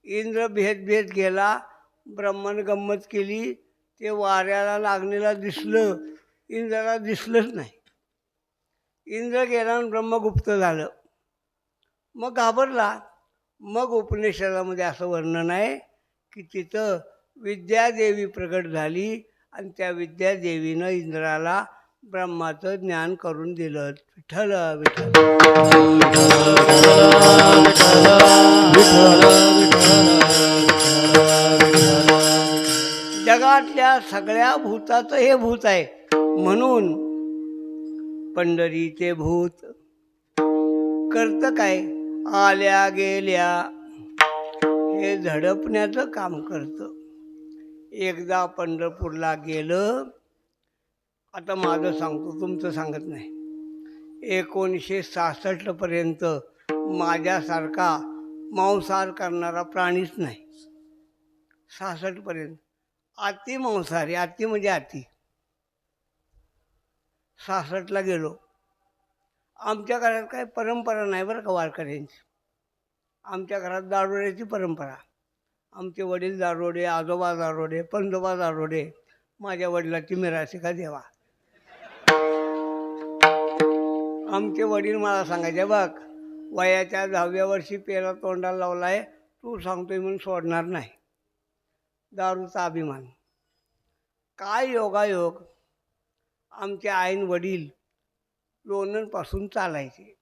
इंद्र भेद गेला. ब्रह्मानं गंमत केली. ते वाऱ्याला लागणीला दिसलं, इंद्राला दिसलंच नाही. इंद्र गेला आणि ब्रह्मगुप्त झालं. मग घाबरला. मग उपनिषदामध्ये असं वर्णन आहे की तिथं विद्यादेवी प्रगट झाली आणि त्या विद्यादेवीनं इंद्राला ब्रह्माचं ज्ञान करून दिलं. विठ्ठल विठ्ठल. जगातल्या सगळ्या भूताचं हे भूत आहे. म्हणून पंढरीचे भूत करतं काय? आल्या गेल्या हे झडपण्याचं काम करतं. एकदा पंढरपूरला गेलं. आता माझं सांगतो, तुमचं सांगत नाही. 1966 पर्यंत माझ्यासारखा मांसाहार करणारा प्राणीच नाही. 66 पर्यंत अति मांसाहारी, अति म्हणजे अति. 66ला गेलो. आमच्या घरात काय परंपरा नाही बरं का वारकऱ्यांची. आमच्या घरात दारोड्याची परंपरा. आमचे वडील दारोडे, आजोबा दारोडे, पंजोबा दारोडे. माझ्या वडिलाची मिरासी का देवा. आमचे वडील मला सांगायचे, बघ वयाच्या 10व्या वर्षी पेला तोंडाला लावलाय, तू सांगतोय म्हणून सोडणार नाही. दारूचा अभिमान. काय योगायोग. आमचे आईन वडील लोणंदपासून चालायचे.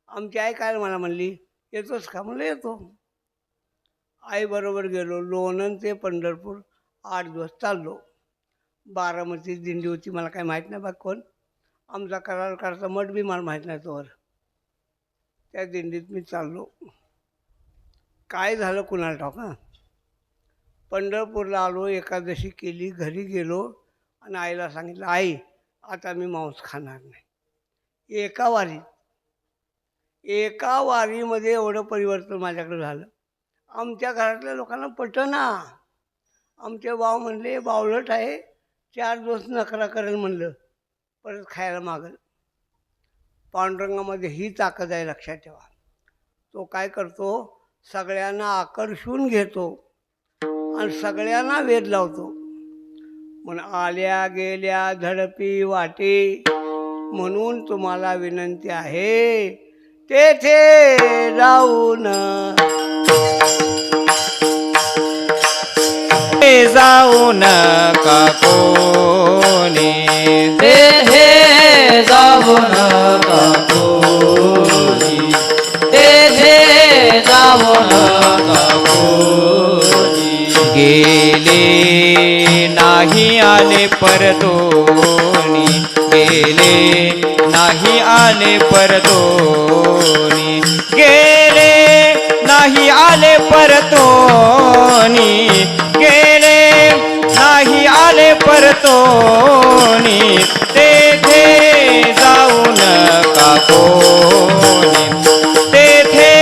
आमची आई काय मला म्हणली, येतोस का? म्हणलं येतो. आईबरोबर गेलो. लोणंद ते पंढरपूर 8 दिवस चाललो. बारामती दिंडी होती, मला काय माहीत नाही बघ कोण. आमचा करारकारचा मठ बी मला माहीत नाही तोवर. त्या दिंडीत मी चाललो. काय झालं कुणाला ठाऊक. पंढरपूरला आलो, एकादशी केली, घरी गेलो आणि आईला सांगितलं, आई आता मी मांस खाणार नाही. एका वारीमध्ये एवढं परिवर्तन माझ्याकडे झालं. आमच्या घरातल्या लोकांना पटना. आमचे भाऊ म्हणले बावळट आहे, 4 दिवस नखरा करेल म्हणलं, परत खायला मागल. पांडुरंगामध्ये ही ताकद आहे, लक्षात ठेवा. तो काय करतो, सगळ्यांना आकर्षून घेतो आणि सगळ्यांना वेध लावतो. पण आल्या गेल्या झडपी वाटे, म्हणून तुम्हाला विनंती आहे तेथे जाऊन जाऊ नका कोणी, तेथे जाऊ नका कोणी, तेथे जाऊ नका कोणी. गेले नाही आले परतोनी, गेले नाही आले परतोनी, गेले नाही आले परतोनी, गेले नाही आले परतोनी. तेथे जाऊ नका कोणी, तेथे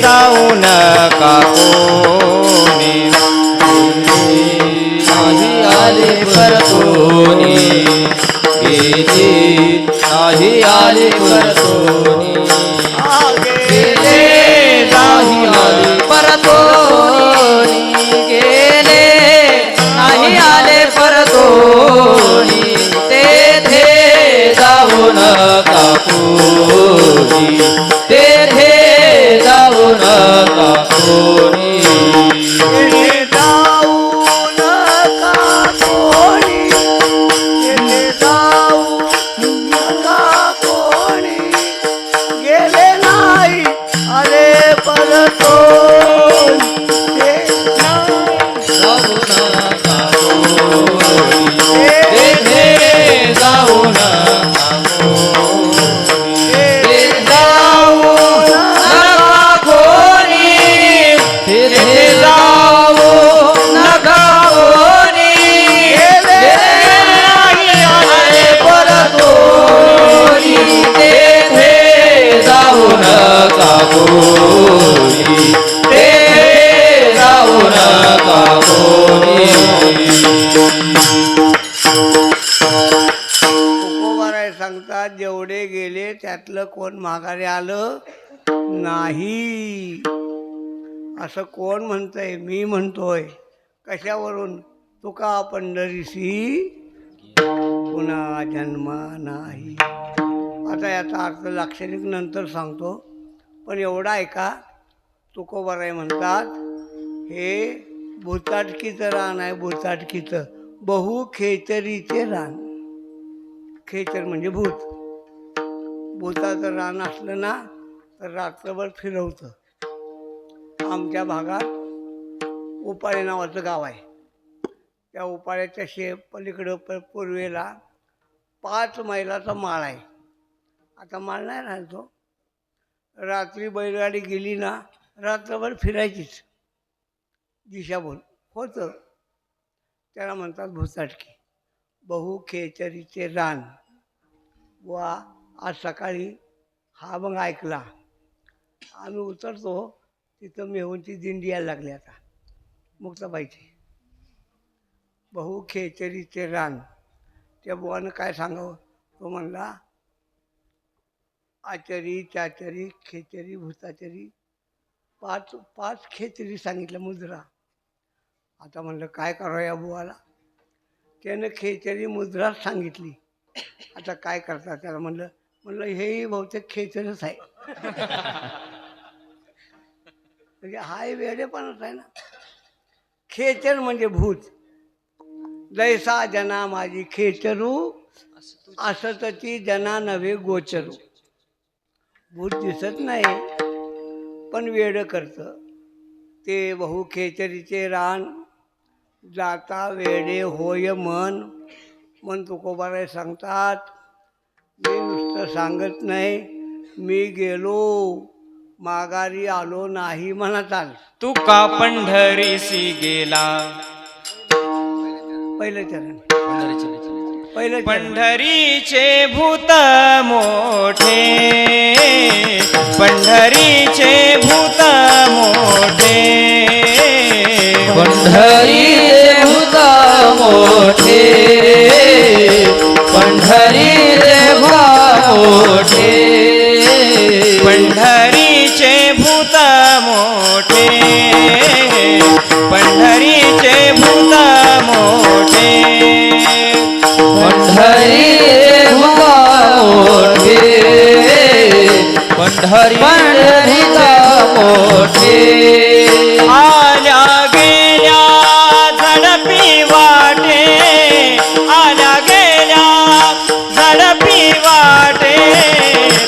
जाऊ नका कोणी. नाही आले परतोनी, गेले नाही आले परतोनी, गेले नाही आले परतोनी, गेले नाही आले परतोनी. तेथे जाऊ नका कोणी, तेथे जाऊ नका कोणी. तेथे जाऊ नका कोणी, तेथे जाऊ नका कोणी, गेले नाही आले परतोनी. जाऊ नका कोणी, तेथे जाऊ नका कोणी, तेथे जाऊ नका कोणी, तेथे जाऊ नका कोणी. गेले नाही आले परतोनी, तेथे जाऊ नका कोणी, तेथे जाऊ नका कोणी. तुकोबाराय सांगतात, जेवढे गेले त्यातलं कोण माघारी आलं नाही. असं कोण म्हणतंय? मी म्हणतोय. कशावरून? तुका पंढरीसी पुन्हा जन्म नाही. आता याचा अर्थ लाक्षणिक नंतर सांगतो, पण एवढा ऐका. तुकोबाराय म्हणतात, हे भुताटकीचं रान आहे, भुताटकीचं, बहु खेचरीचे रान. खेचर म्हणजे भूत. भूताचं रान असलं ना तर रात्रभर फिरवतं. आमच्या भागात उपाळे नावाचं गाव आहे. त्या उपाळ्याच्या पलीकडं पूर्वेला 5 मैलाचा माळ आहे. आता माळ नाही राहतो. रात्री बैलगाडी गेली ना रात्रभर फिरायचीच, दिशाभूल होतं. त्याला म्हणतात भुताटकी. बहु खेचरीचे रान. वा आज सकाळी हा मग ऐकला. आम्ही उतरतो तिथं मेहूनची दिंडी यायला लागली आता मुक्ताबाईची. बहु खेचरीचे रान. त्या बुवानं काय सांगावं? तो म्हणला, आचरी चाचरी खेचरी भूताचरी, 5 खेचरी सांगितलं मुद्रा. आता म्हणलं काय करावं या बुवाला. त्यानं खेचरी मुद्रा सांगितली. आता काय करतात त्याला? म्हणलं हेही बहुतेक खेचरच आहे. म्हणजे हाय वेडेपणच आहे ना. खेचर म्हणजे भूत. जैसा जना माझी खेचरू, असतची जना नव्हे गोचरू. भूत दिसत नाही पण वेड करतं. ते बहु खेचरीचे रान, जाता वेडे होय मन. मन तुकोबाराय सांगतात, मी नुसतं सांगत नाही, मी गेलो माघारी आलो नाही म्हणतात. तुका पंढरीसी गेला. पहिलं चरण. पहिलं चरण. पंढरीचे भूत मोठे, पंढरीचे भूत मोठे, पंढरीचे भूत मोठे, पंढरीचे भूत मोठे, पंढरीचे भूत मोठे, पंढरीचे भूत मोठे, पंढरीचे भूत मोठे, पंढरीचे मोठे. आल्या गेल्या झडपी वाटे, आल्या गेल्या झडपी वाटे,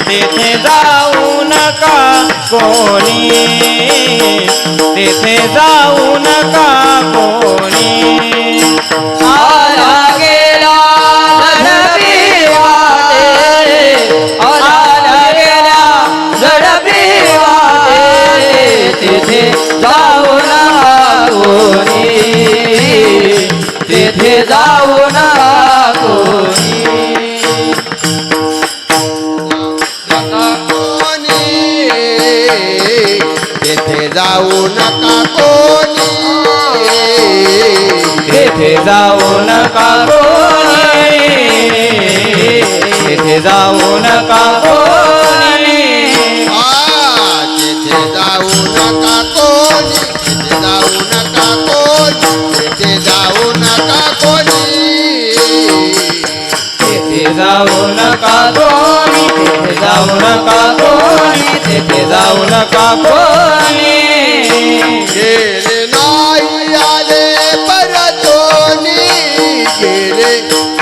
तेथे जाऊ नका कोणी, तेथे जाऊ नका कोणी. आला गेला झडपी वाटे, आला गेला झडपी वाटे, तेथे जाऊ नका कोणी, तेथे जाऊ नका कोणी. तेथे जाऊ नका कोणी, तेथे जाऊ नका कोणी, तेथे जाऊ नका कोणी. तेथे जाऊ नका कोणी, तेथे जाऊ नका कोणी, तेथे जाऊ नका कोणी. तेथे जाऊ नका कोणी, तेथे जाऊ नका कोणी, तेथे जाऊ नका कोणी. गेले नाही आले परतोनी, गेले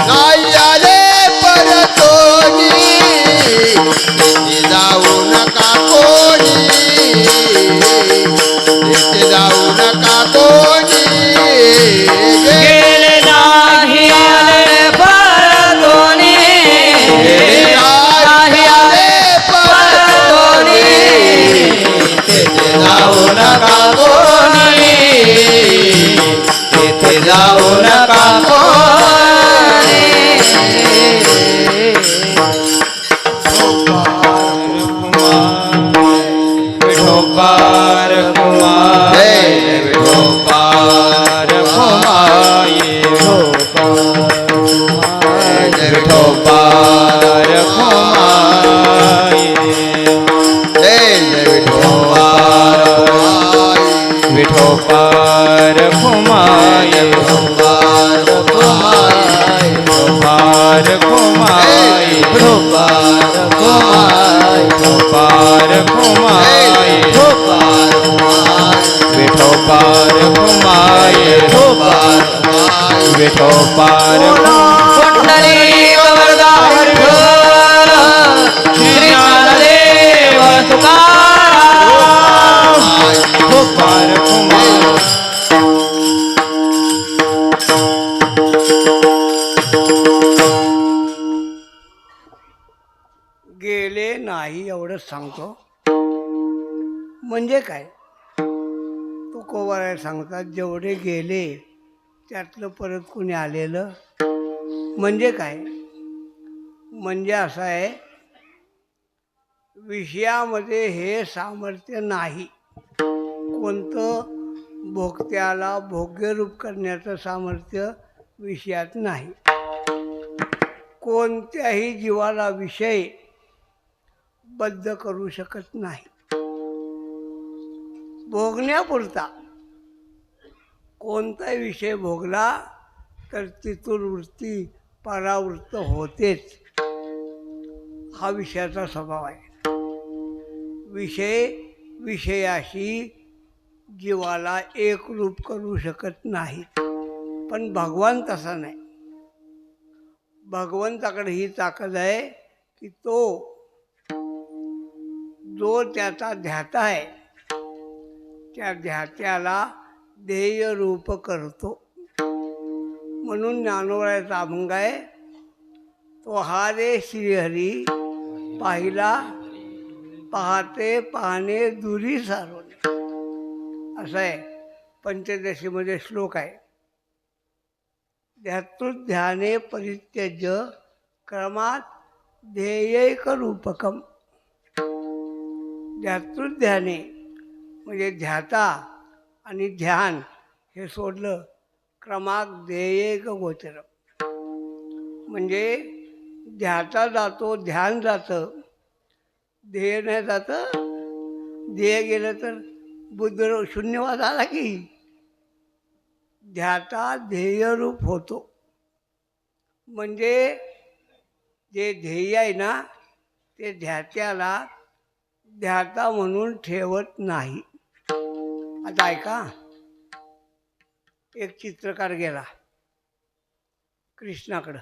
नाही आले परतोनी. तेथे जाऊ नका कोणी, तेथे जाऊ नका कोणी. गेले नाही आले परतोनी, नाही आले परतोनी. तेथे जाऊ नका कोणी, तेथे जाऊ नका कोणी. विठोबार कुमार, विठोबार कुमार, विठोबार कुमार, विठोबार कुमार, विठोबार कुमार, विठोबार कुमार, विठोबार कुमार, विठोबार कुमार, विठोबार पुंडलिक वरदा विठ्ठल, श्री ज्ञानदेव तुकाराम. विठोबार कुमार. गेले नाही एवढंच सांगतो. म्हणजे काय, तो कोवारा सांगतात जेवढे गेले त्यातलं परत कोणी आलेलं. म्हणजे काय, म्हणजे असं आहे, विषयामध्ये हे सामर्थ्य नाही. कोणतं भोगत्याला भोग्यरूप करण्याचं सामर्थ्य विषयात नाही. कोणत्याही जीवाला विषय बद्ध करू शकत नाही. भोगण्यापुरता कोणताही विषय भोगला तर तिथून वृत्ती परावृत्त होतेच. हा विषयाचा स्वभाव आहे. विषय विषयाशी जीवाला एकरूप करू शकत नाही. पण भगवान तसा नाही. भगवंताकडे ही ताकद आहे की तो जो त्याचा ध्याता आहे त्या ध्यात्याला ध्येय रूप करतो. म्हणून ज्ञानोबाचा अभंग आहे, तो हा रे श्रीहरी पाहिला पाहते पाहणे दुरी सारोने. असं आहे, पंचदशीमध्ये श्लोक आहे. ध्याने परित्यज्य क्रमात ध्येयैकरूपकम. ध्याने म्हणजे ध्याता आणि ध्यान हे सोडलं क्रमात ध्येयैक गोचरम. म्हणजे ध्याता जातो, ध्यान जातं, ध्येय नाही जातं. ध्येय गेलं तर बुद्ध शून्यवाद आला की. ध्याता ध्येयरूप होतो. म्हणजे जे ध्येय आहे ना ते ध्यात्याला ध्याता म्हणून ठेवत नाही. आता ऐका, एक चित्रकार गेला कृष्णाकडं.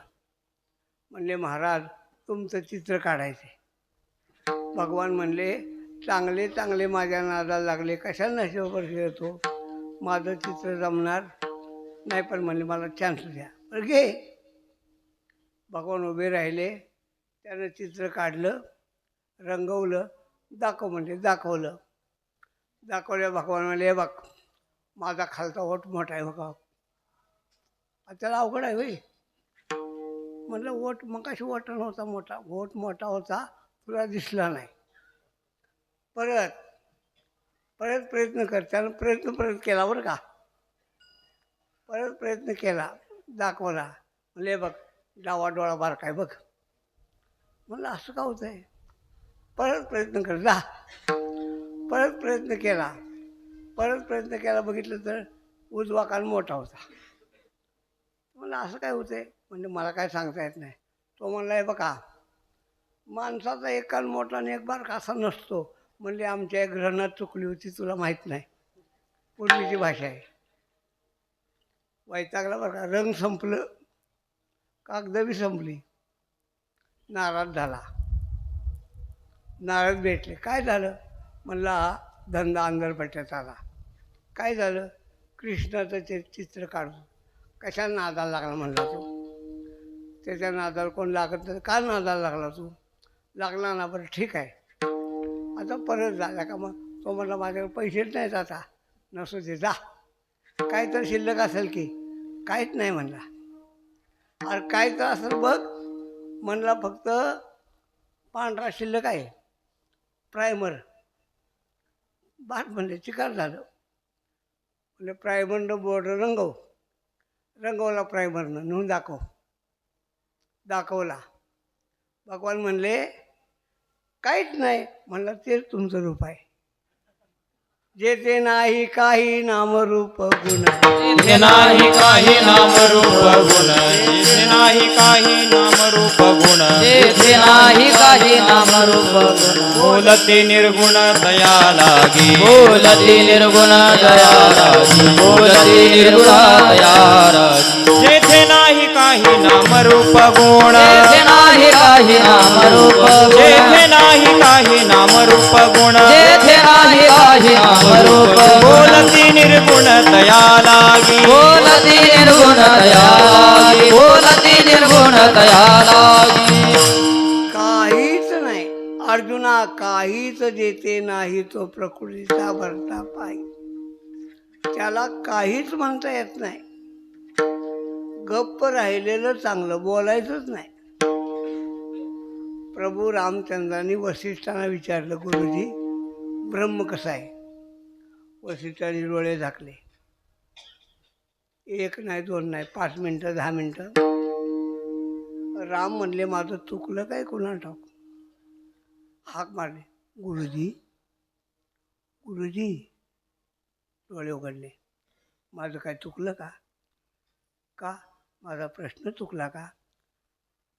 म्हणले महाराज तुमचं चित्र काढायचे. भगवान म्हणले चांगले चांगले माझ्या नादाला लागले, कशाला नशिबावर येतो, माझं चित्र जमणार नाही. पण म्हणले मला चान्स द्या. बरं घे. भगवान उभे राहिले, त्यानं चित्र काढलं, रंगवलं, दाखव म्हणले. दाखवल्या भगवान म्हणले हे बघ माझा खालचा ओठ मोठा आहे बघा. त्याला अवघड आहे होई. म्हणलं ओठ मग कशी ओठ नव्हता मोठा, ओठ मोठा होता तुला दिसला नाही. परत प्रयत्न कर. त्यानं प्रयत्न केला बरं का. परत प्रयत्न केला, दाखवला. म्हणले बघ डावा डोळा बारका आहे बघ. म्हणलं असं का होतं आहे. परत प्रयत्न कर जा. परत प्रयत्न केला, बघितलं तर उजवा कान मोठा होता. म्हणलं असं काय होतं आहे. म्हणजे मला काय सांगता येत नाही. तो म्हणला आहे बघा माणसाचा एक कान मोठा आणि एक बारका असा नसतो. म्हणले आमच्या एक ग्रहणात चुकली होती, तुला माहीत नाही. पूर्वीची भाषा आहे. वैतागला बरं का. रंग संपलं, कागद बी संपली, नाराज झाला. नारद भेटले. काय झालं. म्हणला धंदा अंधरपट्यात आला. काय झालं. कृष्णाचं ते चित्र काढून कशाला नादाला लागला म्हणला तो. त्याच्या नादाला कोण लागत नाही. का नादाला लागला तू. लागला ना. बरं ठीक आहे. आता परत झाला का. मग तो म्हणला माझ्याकडे पैसेच नाहीत आता. नसू दे जा. काय तर शिल्लक असेल की. काहीच नाही म्हणला. अरे काय तर असेल बघ. म्हणला फक्त पांढरा शिल्लक आहे, प्रायमर. बाट म्हणले चिकार झालं. म्हणजे प्रायमरनं बोर्ड रंगवला प्रायमरनं. नेऊन दाखवला. भगवान म्हणले काहीच नाही. म्हणलं तेच तुमचं रूप आहे. जेथे नाही काही नामरूप गुण, जेथे नाही काही नामरूप गुण, जेथे नाही काही नामरूप गुण, जेथे नाही काही नामरूप गुण, बोलते निर्गुण दया लागी, बोलती निर्गुण दया राजी, बोलती निर्गुण दया राजी. जेथे नाही काही नामरूप गुण, जेथे नाही काही नामरूप गुण, जेथे नाही काही नामरूप गुण, जेथे नाही काही नामरूप गुण, बोलती निर्गुण दया लागी, बोलती निर्गुण दया लागी, बोलती निर्गुण दया लागी. काहीच नाही. अर्जुना काहीच जेथे नाही तो प्रकृतीचा भरता पायी. त्याला काहीच म्हणता येत नाही. गप्प राहिलेलं चांगलं, बोलायचंच नाही. प्रभू रामचंद्रांनी वसिष्ठांना विचारलं गुरुजी ब्रह्म कसं आहे. वसिष्ठांनी डोळे झाकले. 1 नाही 2 नाही 5 मिनटं 10 मिनटं. राम म्हणले माझं चुकलं काय कुणाला ठाऊक. हाक मारले गुरुजी. डोळे उघडले. माझं काय चुकलं का. माझा प्रश्न चुकला का.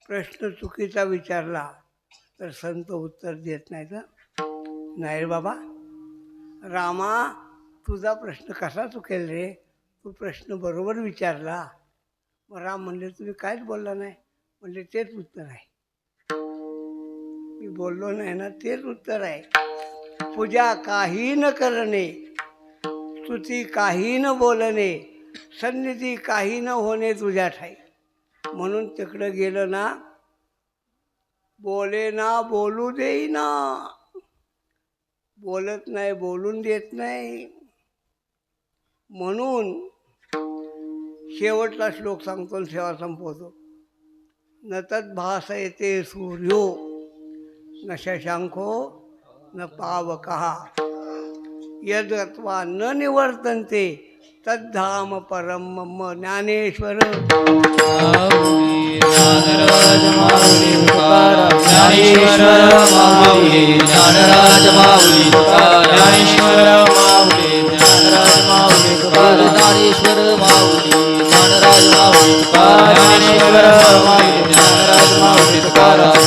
प्रश्न चुकीचा विचारला तर संत उत्तर देत नाही. तर नाही रे बाबा. रामा तुझा प्रश्न कसा चुकेल रे. तू प्रश्न बरोबर विचारला. मग राम म्हणले तुम्ही काहीच बोलला नाही. म्हणले तेच उत्तर आहे. मी बोललो नाही ना, तेच उत्तर आहे. पूजा काही न करणे, स्तुती काही न बोलणे, सन्निधी काही न होणे तुझ्या ठाई. म्हणून तिकडं गेलं ना, बोले ना बोलू देईना. बोलत नाही, बोलून देत नाही. म्हणून शेवटला श्लोक सांगतो आणि सेवा संपवतो. न तद्भासयते सूर्यो न शशांको न पावकः यद्गत्वा न निवर्तन्ते तद्धाम परम मम. ज्ञानेश्वर ज्ञानराज माऊली तुकाराम ज्ञानेश्वर माऊली ज्ञानराज माऊली तुकाराम ज्ञानेश्वर माऊली ज्ञानराज माऊली तुकाराम ज्ञानेश्वर माऊली ज्ञानराज माऊली तुकाराम ज्ञानेश्वर माऊली ज्ञानराज माऊली तुकाराम